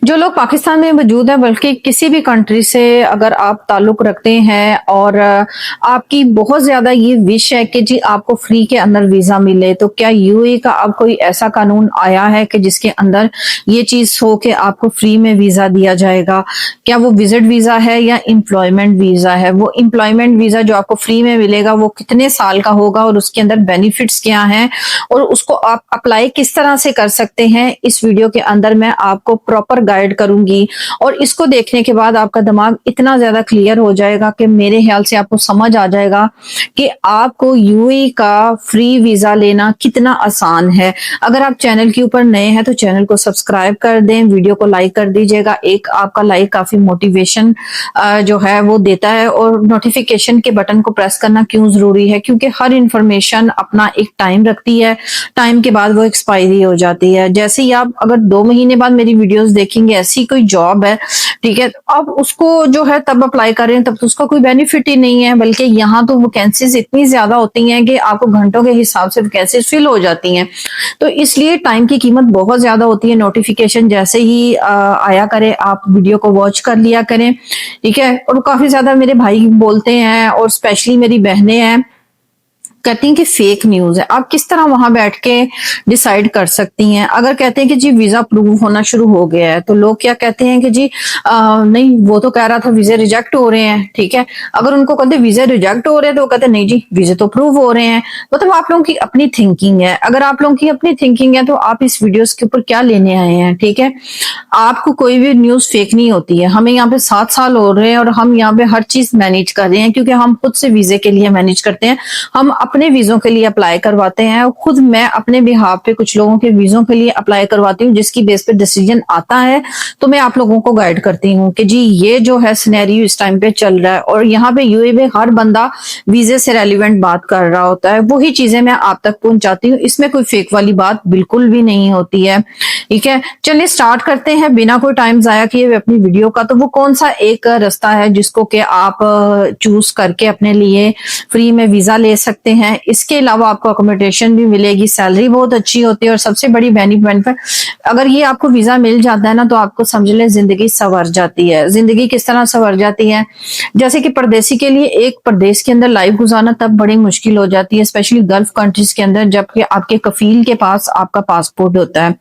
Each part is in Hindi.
जो लोग पाकिस्तान में मौजूद हैं बल्कि किसी भी कंट्री से अगर आप ताल्लुक रखते हैं और आपकी बहुत ज़्यादा ये विश है कि जी आपको फ्री के अंदर वीज़ा मिले, तो क्या यूएई का अब कोई ऐसा कानून आया है कि जिसके अंदर ये चीज़ हो कि आपको फ्री में वीज़ा दिया जाएगा? क्या वो विज़िट वीज़ा है या एम्प्लॉयमेंट वीज़ा है? वो एम्प्लॉयमेंट वीज़ा जो आपको फ्री में मिलेगा वो कितने साल का होगा और उसके अंदर बेनिफिट्स क्या हैं और उसको आप अप्लाई किस तरह से कर सकते हैं? इस वीडियो के अंदर मैं आपको प्रॉपर गाइड करूंगी और इसको देखने के बाद आपका दिमाग इतना ज्यादा क्लियर हो जाएगा कि मेरे ख्याल से आपको समझ आ जाएगा कि आपको यूएई का फ्री वीजा लेना कितना आसान है। अगर आप चैनल के ऊपर नए हैं तो चैनल को सब्सक्राइब कर दें, वीडियो को लाइक कर दीजिएगा। एक आपका लाइक काफी मोटिवेशन जो है वो देता है। और नोटिफिकेशन के बटन को प्रेस करना क्यों जरूरी है? क्योंकि हर इंफॉर्मेशन अपना एक टाइम रखती है, टाइम के बाद वो एक्सपायरी हो जाती है। जैसे ही आप अगर 2 महीने बाद मेरी वीडियोस देखेंगे, ऐसी कोई जॉब है, ठीक है, तो आप उसको जो है तब अप्लाई कर रहे हैं, तब तो उसका कोई बेनिफिट ही नहीं है। बल्कि यहाँ तो वैकेंसीज इतनी ज्यादा होती हैं कि आपको घंटों के हिसाब से वैकेंसीज फिल हो जाती हैं। तो इसलिए टाइम की कीमत बहुत ज्यादा होती है। नोटिफिकेशन जैसे ही आया करे आप वीडियो को वॉच कर लिया करें, ठीक है। और काफी ज्यादा मेरे भाई बोलते हैं और स्पेशली मेरी बहनें हैं, कहती हैं कि फेक न्यूज है। आप किस तरह वहां बैठ के डिसाइड कर सकती हैं? अगर कहते हैं कि जी वीजा अप्रूव होना शुरू हो गया है, तो लोग क्या कहते हैं कि जी नहीं, वो तो कह रहा था वीजे रिजेक्ट हो रहे हैं, ठीक है। अगर उनको कहते वीजे रिजेक्ट हो रहे हैं तो वो कहते हैं नहीं जी वीजे तो अप्रूव हो रहे हैं। मतलब आप लोगों की अपनी थिंकिंग है। अगर आप लोगों की अपनी थिंकिंग है तो आप इस वीडियोस के ऊपर क्या लेने आए हैं, ठीक है। आपको कोई भी न्यूज फेक नहीं होती है। हमें यहाँ पे 7 साल हो रहे हैं और हम यहाँ पे हर चीज मैनेज कर रहे हैं, क्योंकि हम खुद से वीजे के लिए मैनेज करते हैं। हम अपने वीजों के लिए अप्लाई करवाते हैं। खुद मैं अपने बिहाफ पे कुछ लोगों के वीजों के लिए अप्लाई करवाती हूँ, जिसकी बेस पे डिसीजन आता है तो मैं आप लोगों को गाइड करती हूँ कि जी ये जो है सिनेरियो इस टाइम पे चल रहा है। और यहाँ पे यूएई में हर बंदा वीजे से रेलिवेंट बात कर रहा होता है, वही चीजें मैं आप तक पहुंचाती हूँ। इसमें कोई फेक वाली बात बिल्कुल भी नहीं होती है, ठीक है। चलिए स्टार्ट करते हैं बिना कोई टाइम जाया किए अपनी वीडियो का। तो वो कौन सा एक रास्ता है जिसको कि आप चूज करके अपने लिए फ्री में वीजा ले सकते हैं? इसके अलावा आपको अकोमोडेशन भी मिलेगी, सैलरी बहुत अच्छी होती है और सबसे बड़ी बेनिफिट, अगर ये आपको वीजा मिल जाता है ना तो आपको समझ लें जिंदगी संवर जाती है। जिंदगी किस तरह संवर जाती है? जैसे कि परदेसी के लिए एक प्रदेश के अंदर लाइफ गुजारना तब बड़ी मुश्किल हो जाती है, स्पेशली गल्फ कंट्रीज के अंदर, जबकि आपके कफील के पास आपका पासपोर्ट होता है,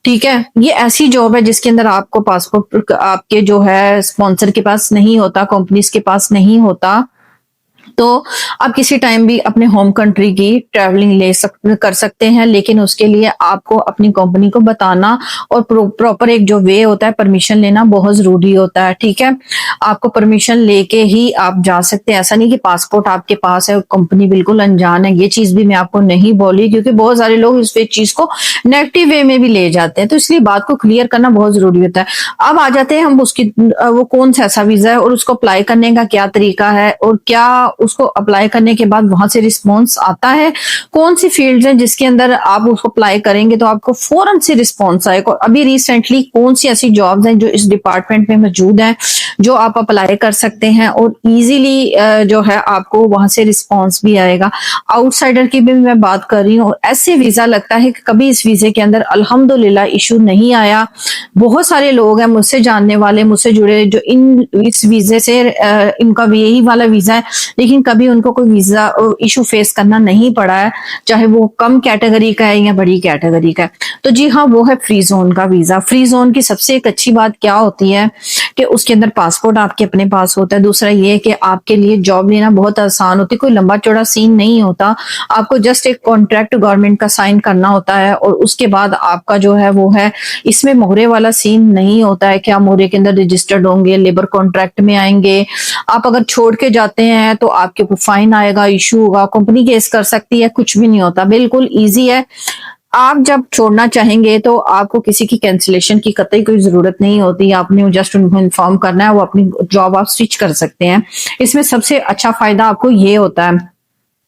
ठीक है। ये ऐसी जॉब है जिसके अंदर आपको पासपोर्ट आपके जो है स्पॉन्सर के पास नहीं होता, कंपनीज के पास नहीं होता। तो आप किसी टाइम भी अपने होम कंट्री की ट्रैवलिंग कर सकते हैं, लेकिन उसके लिए आपको अपनी कंपनी को बताना और प्रॉपर एक जो वे होता है परमिशन लेना बहुत जरूरी होता है, ठीक है। आपको परमिशन लेके ही आप जा सकते हैं। ऐसा नहीं कि पासपोर्ट आपके पास है और कंपनी बिल्कुल अनजान है। ये चीज भी मैं आपको नहीं बोली, क्योंकि बहुत सारे लोग इस चीज को नेगेटिव वे में भी ले जाते हैं। तो इसलिए बात को क्लियर करना बहुत जरूरी होता है। अब आ जाते हैं हम उसकी वो कौन सा ऐसा वीजा है और उसको अप्लाई करने का क्या तरीका है और क्या उसको अप्लाई करने के बाद वहां से रिस्पॉन्स आता है। कौन सी फील्ड्स हैं जिसके अंदर आप उसको अप्लाई करेंगे तो आपको फौरन से रिस्पॉन्स आएगा। और अभी रिसेंटली कौन सी ऐसी जॉब्स हैं जो इस डिपार्टमेंट में मौजूद हैं जो आप अप्लाई कर सकते हैं और इजीली जो है आपको वहां से रिस्पॉन्स भी आएगा। आउटसाइडर की भी मैं बात कर रही हूँ। ऐसे वीजा लगता है कि कभी इस वीजे के अंदर अल्हम्दुलिल्लाह इशू नहीं आया। बहुत सारे लोग हैं मुझसे जानने वाले, मुझसे जुड़े, जो इस वीजे से इनका यही वाला वीजा है लेकिन कभी उनको कोई वीजा इशू फेस करना नहीं पड़ा है, चाहे वो कम कैटेगरी का है या बड़ी कैटेगरी का है। तो जी हाँ, वो है फ्री जोन का वीजा। फ्री जोन की सबसे एक अच्छी बात क्या होती है कि उसके अंदर पासपोर्ट आपके अपने पास होता है। दूसरा ये है कि आपके लिए जॉब लेना बहुत आसान होती है, कोई लंबा चौड़ा सीन नहीं होता। आपको जस्ट एक कॉन्ट्रैक्ट गवर्नमेंट का साइन करना होता है और उसके बाद आपका जो है वो है, इसमें मोहरे वाला सीन नहीं होता है कि आप मोहरे के अंदर रजिस्टर्ड होंगे, लेबर कॉन्ट्रैक्ट में आएंगे। आप अगर छोड़ के जाते हैं तो आपके ऊपर फाइन आएगा, इशू होगा, कंपनी केस कर सकती है। कुछ भी नहीं होता, बिल्कुल ईजी है। आप जब छोड़ना चाहेंगे तो आपको किसी की कैंसिलेशन की कतई कोई जरूरत नहीं होती। आपने जस्ट उनको इन्फॉर्म करना है, वो अपनी जॉब आप स्विच कर सकते हैं। इसमें सबसे अच्छा फायदा आपको ये होता है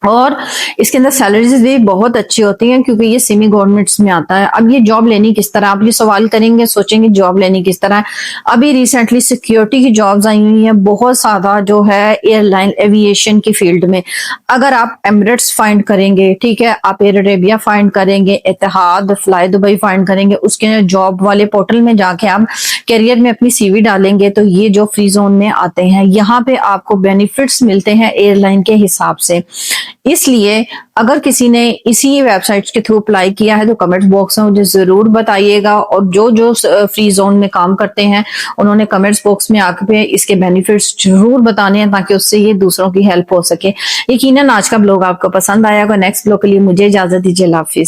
और इसके अंदर सैलरीज भी बहुत अच्छी होती हैं क्योंकि ये सेमी गवर्नमेंट्स में आता है। अब ये जॉब लेनी किस तरह, आप ये सवाल करेंगे, सोचेंगे जॉब लेनी किस तरह। अभी रिसेंटली सिक्योरिटी की जॉब्स आई हुई हैं बहुत ज्यादा, जो है एयरलाइन एविएशन की फील्ड में। अगर आप एमिरेट्स फाइंड करेंगे, ठीक है, आप एयर अरेबिया फाइंड करेंगे, इतिहाद, फ्लाई दुबई फाइंड करेंगे, उसके जॉब वाले पोर्टल में जाके आप करियर में अपनी सीवी डालेंगे तो ये जो फ्री जोन में आते हैं, यहाँ पे आपको बेनिफिट्स मिलते हैं एयरलाइन के हिसाब से। इसलिए अगर किसी ने इसी वेबसाइट्स के थ्रू अप्लाई किया है तो कमेंट बॉक्स में मुझे जरूर बताइएगा, और जो जो फ्री जोन में काम करते हैं उन्होंने कमेंट्स बॉक्स में आके इसके बेनिफिट्स जरूर बताने हैं ताकि उससे ये दूसरों की हेल्प हो सके। यकीनन आज का ब्लॉग आपको पसंद आया होगा। नेक्स्ट ब्लॉग के लिए मुझे इजाजत दीजिए। अल्लाह हाफिज।